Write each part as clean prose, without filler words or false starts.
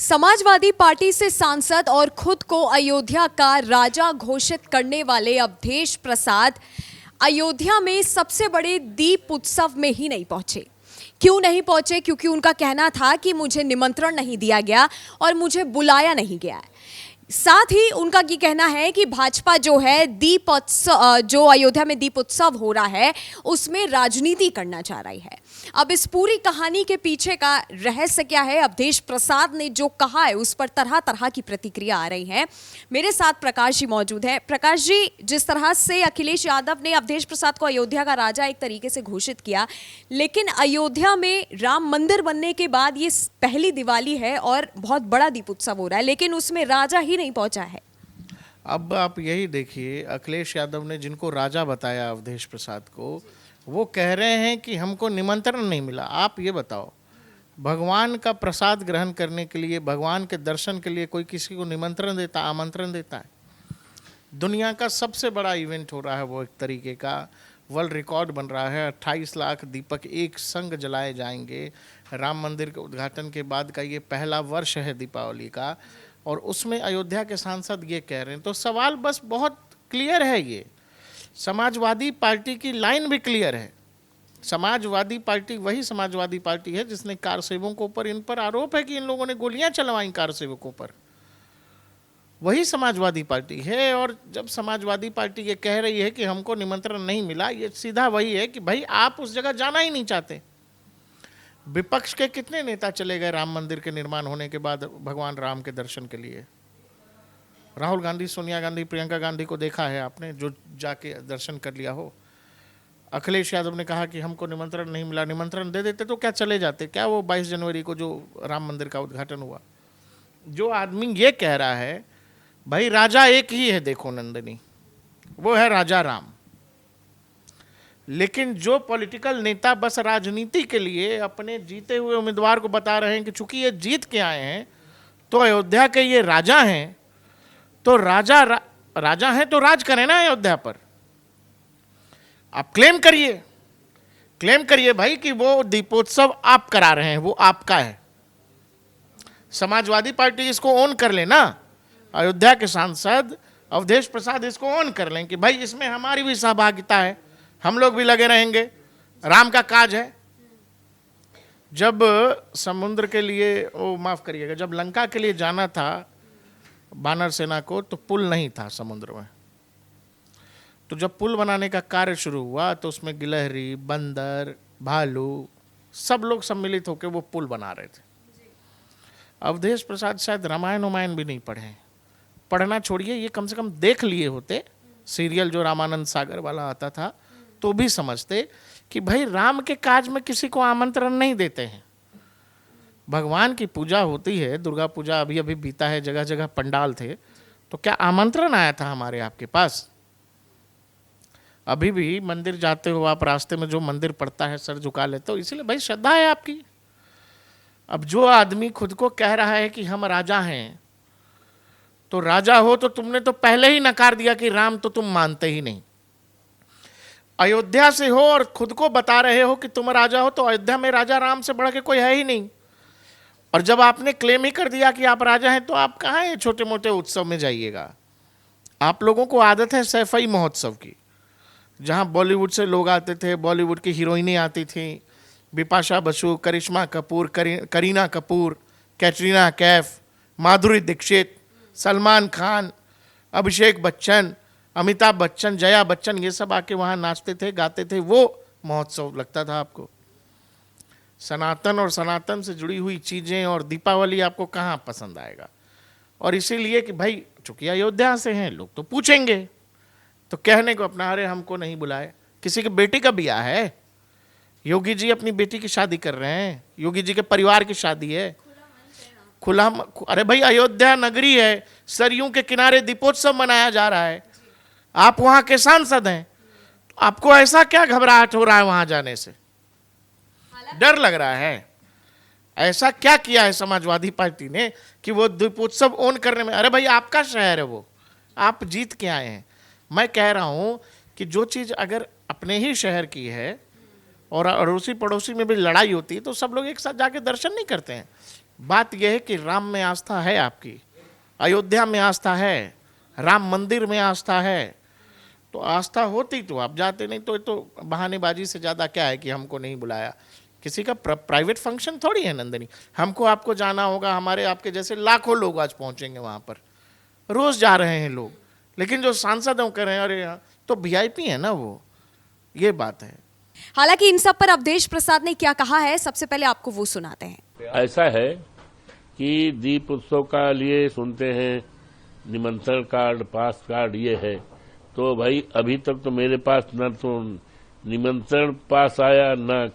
Samajwadi party से सांसद और खुद को अयोध्या का राजा घोषित करने वाले अवधेश प्रसाद अयोध्या में सबसे बड़े दीप उत्सव में ही नहीं पहुंचे। क्यों नहीं पहुंचे? क्योंकि उनका कहना था कि मुझे निमंत्रण नहीं दिया गया और मुझे बुलाया नहीं गया है। साथ ही उनका ये कहना है कि भाजपा जो है दीप उत्सव, जो अयोध्या में दीप उत्सव हो रहा है, उसमें राजनीति करना चाह रही है। अब इस पूरी कहानी के पीछे का रहस्य क्या है, अवधेश प्रसाद ने जो कहा है उस पर तरह तरह की प्रतिक्रिया आ रही है। मेरे साथ प्रकाश जी मौजूद है। प्रकाश जी, जिस तरह से अखिलेश यादव ने अवधेश प्रसाद को अयोध्या का राजा एक तरीके से घोषित किया, लेकिन अयोध्या में राम मंदिर बनने के बाद ये पहली दिवाली है और बहुत बड़ा दीप उत्सव हो रहा है, लेकिन उसमें राजा ही नहीं पहुंचा है। अब आप यही देखिए, अखिलेश यादव ने जिनको राजा बताया अवधेश प्रसाद को, वो कह रहे हैं कि हमको निमंत्रण नहीं मिला। आप ये बताओ, भगवान का प्रसाद ग्रहण करने के लिए, भगवान के दर्शन के लिए कोई किसी को निमंत्रण देता, आमंत्रण देता है? दुनिया का सबसे बड़ा इवेंट हो रहा है, वो एक तरीके का वर्ल्ड रिकॉर्ड बन रहा है। 28 लाख दीपक एक संग जलाए जाएंगे। राम मंदिर के उद्घाटन के बाद का ये पहला वर्ष है दीपावली का, और उसमें अयोध्या के सांसद ये कह रहे हैं। तो सवाल बस बहुत क्लियर है। ये समाजवादी पार्टी की लाइन भी क्लियर है। समाजवादी पार्टी वही समाजवादी पार्टी है जिसने कार सेवकों पर, इन पर आरोप है कि इन लोगों ने गोलियां चलवाई कार सेवकों पर। वही समाजवादी पार्टी है। और जब समाजवादी पार्टी ये कह रही है कि हमको निमंत्रण नहीं मिला, ये सीधा वही है कि भाई आप उस जगह जाना ही नहीं चाहते। विपक्ष के कितने नेता चले गए राम मंदिर के निर्माण होने के बाद भगवान राम के दर्शन के लिए? राहुल गांधी, सोनिया गांधी, प्रियंका गांधी को देखा है आपने जो जाके दर्शन कर लिया हो? अखिलेश यादव ने कहा कि हमको निमंत्रण नहीं मिला। निमंत्रण दे देते तो क्या चले जाते? क्या वो 22 जनवरी को जो राम मंदिर का उद्घाटन हुआ? जो आदमी ये कह रहा है भाई राजा एक ही है, देखो नंदिनी, वो है राजा राम। लेकिन जो पॉलिटिकल नेता बस राजनीति के लिए अपने जीते हुए उम्मीदवार को बता रहे हैं कि चूंकि ये जीत के आए हैं तो अयोध्या के ये राजा हैं, तो राजा हैं तो राज करें ना अयोध्या पर। आप क्लेम करिए भाई कि वो दीपोत्सव आप करा रहे हैं, वो आपका है। समाजवादी पार्टी इसको ओन कर ले ना, अयोध्या के सांसद अवधेश प्रसाद इसको ओन कर लें कि भाई इसमें हमारी भी सहभागिता है, हम लोग भी लगे रहेंगे, राम का काज है। जब समुद्र के लिए, ओ माफ करिएगा, जब लंका के लिए जाना था बानर सेना को, तो पुल नहीं था समुद्र में। तो जब पुल बनाने का कार्य शुरू हुआ तो उसमें गिलहरी, बंदर, भालू, सब लोग सम्मिलित होकर वो पुल बना रहे थे। अवधेश प्रसाद शायद रामायण भी नहीं पढ़े, पढ़ना छोड़िए, ये कम से कम देख लिए होते सीरियल जो रामानंद सागर वाला आता था, तो भी समझते कि भाई राम के काज में किसी को आमंत्रण नहीं देते हैं। भगवान की पूजा होती है, दुर्गा पूजा अभी अभी बीता है, जगह जगह पंडाल थे, तो क्या आमंत्रण आया था हमारे आपके पास? अभी भी मंदिर जाते हो आप, रास्ते में जो मंदिर पड़ता है सर झुका लेते हो, इसीलिए भाई श्रद्धा है आपकी। अब जो आदमी खुद को कह रहा है कि हम राजा हैं, तो राजा हो तो तुमने तो पहले ही नकार दिया कि राम तो तुम मानते ही नहीं। अयोध्या से हो और खुद को बता रहे हो कि तुम राजा हो, तो अयोध्या में राजा राम से बढ़ के कोई है ही नहीं। और जब आपने क्लेम ही कर दिया कि आप राजा हैं, तो आप कहाँ ये छोटे मोटे उत्सव में जाइएगा? आप लोगों को आदत है सैफई महोत्सव की, जहाँ बॉलीवुड से लोग आते थे, बॉलीवुड की हीरोइनें आती थी, बिपाशा बसु, करिश्मा कपूर, करीना कपूर, कैटरीना कैफ, माधुरी दीक्षित, सलमान खान, अभिषेक बच्चन, अमिताभ बच्चन, जया बच्चन, ये सब आके वहाँ नाचते थे, गाते थे। वो महोत्सव लगता था आपको? सनातन और सनातन से जुड़ी हुई चीज़ें और दीपावली आपको कहाँ पसंद आएगा? और इसीलिए कि भाई चूंकि अयोध्या से हैं, लोग तो पूछेंगे, तो कहने को अपना, अरे हमको नहीं बुलाए। किसी की बेटी का ब्याह है, योगी जी अपनी बेटी की शादी कर रहे हैं, योगी जी के परिवार की शादी है, खुला। अरे भाई अयोध्या नगरी है, सरयू के किनारे दीपोत्सव मनाया जा रहा है, आप वहां के सांसद हैं, तो आपको ऐसा क्या घबराहट हो रहा है वहां जाने से? डर लग रहा है? ऐसा क्या किया है समाजवादी पार्टी ने कि वो दीपोत्सव ओन करने में? अरे भाई आपका शहर है वो, आप जीत के आए हैं। मैं कह रहा हूं कि जो चीज अगर अपने ही शहर की है और अड़ोसी पड़ोसी में भी लड़ाई होती है, तो सब लोग एक साथ जाके दर्शन नहीं करते हैं। बात यह है कि राम में आस्था है आपकी, अयोध्या में आस्था है, राम मंदिर में आस्था है, तो आस्था होती तो आप जाते, नहीं तो ये तो बहानेबाजी से ज़्यादा क्या है कि हमको नहीं बुलाया। किसी का प्राइवेट फंक्शन थोड़ी है नंदनी, हमको आपको जाना होगा। हमारे आपके जैसे लाखों लोग आज पहुंचेंगे वहां पर, रोज जा रहे हैं लोग, लेकिन जो सांसद हैं कह रहे हैं अरे यहाँ तो वीआईपी है ना वो, ये बात है। हालांकि इन सब पर अवधेश प्रसाद ने क्या कहा है, सबसे पहले आपको वो सुनाते हैं। ऐसा है कि दीप उत्सव का लिए सुनते हैं निमंत्रण कार्ड, पास कार्ड ये है, तो भाई अभी तक तो मेरे पास न तो निमंत्रण पास आया, न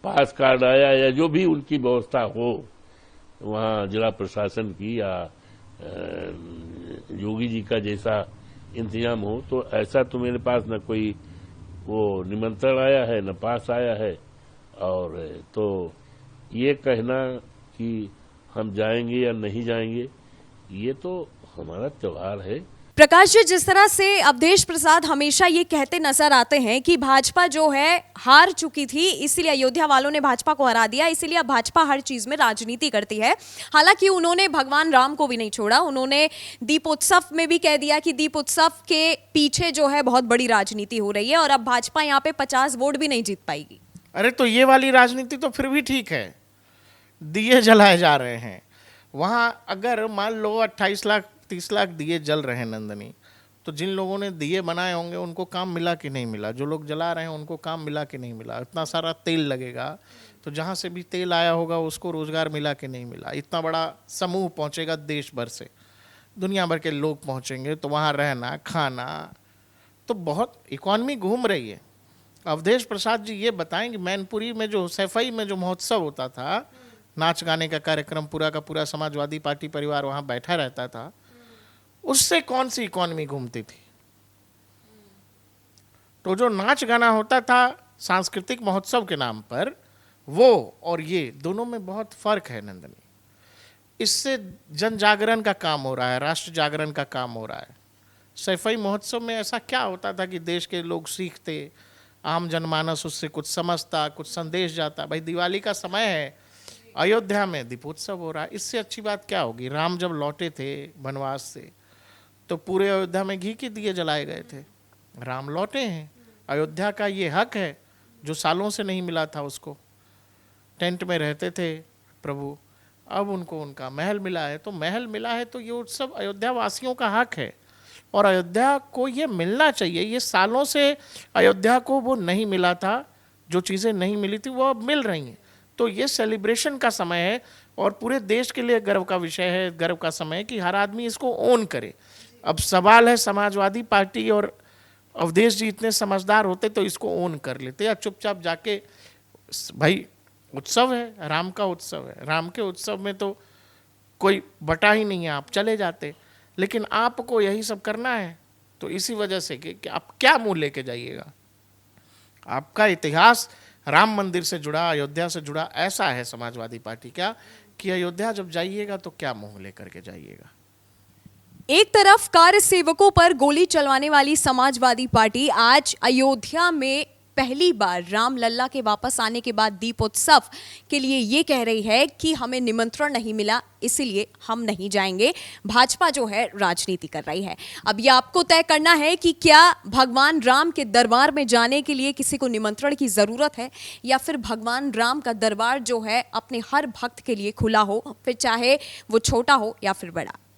पास कार्ड आया, या जो भी उनकी व्यवस्था हो वहाँ जिला प्रशासन की या योगी जी का जैसा इंतजाम हो, तो ऐसा तो मेरे पास न कोई वो निमंत्रण आया है न पास आया है। और तो ये कहना कि हम जाएंगे या नहीं जाएंगे, ये तो हमारा त्योहार है। प्रकाश जी, जिस तरह से अवधेश प्रसाद हमेशा ये कहते नजर आते हैं कि भाजपा जो है हार चुकी थी, इसीलिए अयोध्या वालों ने भाजपा को हरा दिया, इसीलिए अब भाजपा हर चीज में राजनीति करती है। हालांकि उन्होंने भगवान राम को भी नहीं छोड़ा, उन्होंने दीपोत्सव में भी कह दिया कि दीपोत्सव के पीछे जो है बहुत बड़ी राजनीति हो रही है और अब भाजपा यहाँ पे 50 वोट भी नहीं जीत पाएगी। अरे तो ये वाली राजनीति तो फिर भी ठीक है, दिए जलाए जा रहे हैं वहां। अगर मान लो 28 लाख 30 लाख दिए जल रहे हैं नंदनी, तो जिन लोगों ने दिए बनाए होंगे उनको काम मिला कि नहीं मिला? जो लोग जला रहे हैं उनको काम मिला कि नहीं मिला? इतना सारा तेल लगेगा तो जहाँ से भी तेल आया होगा उसको रोजगार मिला कि नहीं मिला? इतना बड़ा समूह पहुँचेगा देश भर से, दुनिया भर के लोग पहुँचेंगे, तो वहाँ रहना खाना, तो बहुत इकॉनमी घूम रही है। अवधेश प्रसाद जी ये बताएं कि मैनपुरी में जो सैफई में जो महोत्सव होता था, नाच गाने का कार्यक्रम, पूरा का पूरा समाजवादी पार्टी परिवार वहाँ बैठा रहता था, उससे कौन सी इकॉनमी घूमती थी? तो जो नाच गाना होता था सांस्कृतिक महोत्सव के नाम पर, वो और ये दोनों में बहुत फर्क है नंदनी। इससे जन जागरण का काम हो रहा है, राष्ट्र जागरण का काम हो रहा है। सैफई महोत्सव में ऐसा क्या होता था कि देश के लोग सीखते, आम जनमानस उससे कुछ समझता, कुछ संदेश जाता। भाई दिवाली का समय है, अयोध्या में दीपोत्सव हो रहा है, इससे अच्छी बात क्या होगी? राम जब लौटे थे वनवास से तो पूरे अयोध्या में घी के दिए जलाए गए थे। राम लौटे हैं, अयोध्या का ये हक है जो सालों से नहीं मिला था उसको। टेंट में रहते थे प्रभु, अब उनको उनका महल मिला है, तो महल मिला है तो ये उत्सव अयोध्या वासियों का हक है और अयोध्या को ये मिलना चाहिए। ये सालों से अयोध्या को वो नहीं मिला था, जो चीज़ें नहीं मिली थी वो अब मिल रही हैं। तो ये सेलिब्रेशन का समय है और पूरे देश के लिए गर्व का विषय है, गर्व का समय है कि हर आदमी इसको ओन करे। अब सवाल है, समाजवादी पार्टी और अवधेश जी इतने समझदार होते तो इसको ओन कर लेते, या चुपचाप जाके भाई उत्सव है, राम का उत्सव है, राम के उत्सव में तो कोई बटा ही नहीं है, आप चले जाते। लेकिन आपको यही सब करना है, तो इसी वजह से कि आप क्या मुंह लेके जाइएगा? आपका इतिहास राम मंदिर से जुड़ा, अयोध्या से जुड़ा ऐसा है समाजवादी पार्टी का कि अयोध्या जब जाइएगा तो क्या मुंह लेकर के जाइएगा? एक तरफ कार्य सेवकों पर गोली चलवाने वाली समाजवादी पार्टी आज अयोध्या में पहली बार रामलल्ला के वापस आने के बाद दीपोत्सव के लिए ये कह रही है कि हमें निमंत्रण नहीं मिला, इसीलिए हम नहीं जाएंगे। भाजपा जो है राजनीति कर रही है। अब ये आपको तय करना है कि क्या भगवान राम के दरबार में जाने के लिए किसी को निमंत्रण की जरूरत है, या फिर भगवान राम का दरबार जो है अपने हर भक्त के लिए खुला हो, फिर चाहे वो छोटा हो या फिर बड़ा।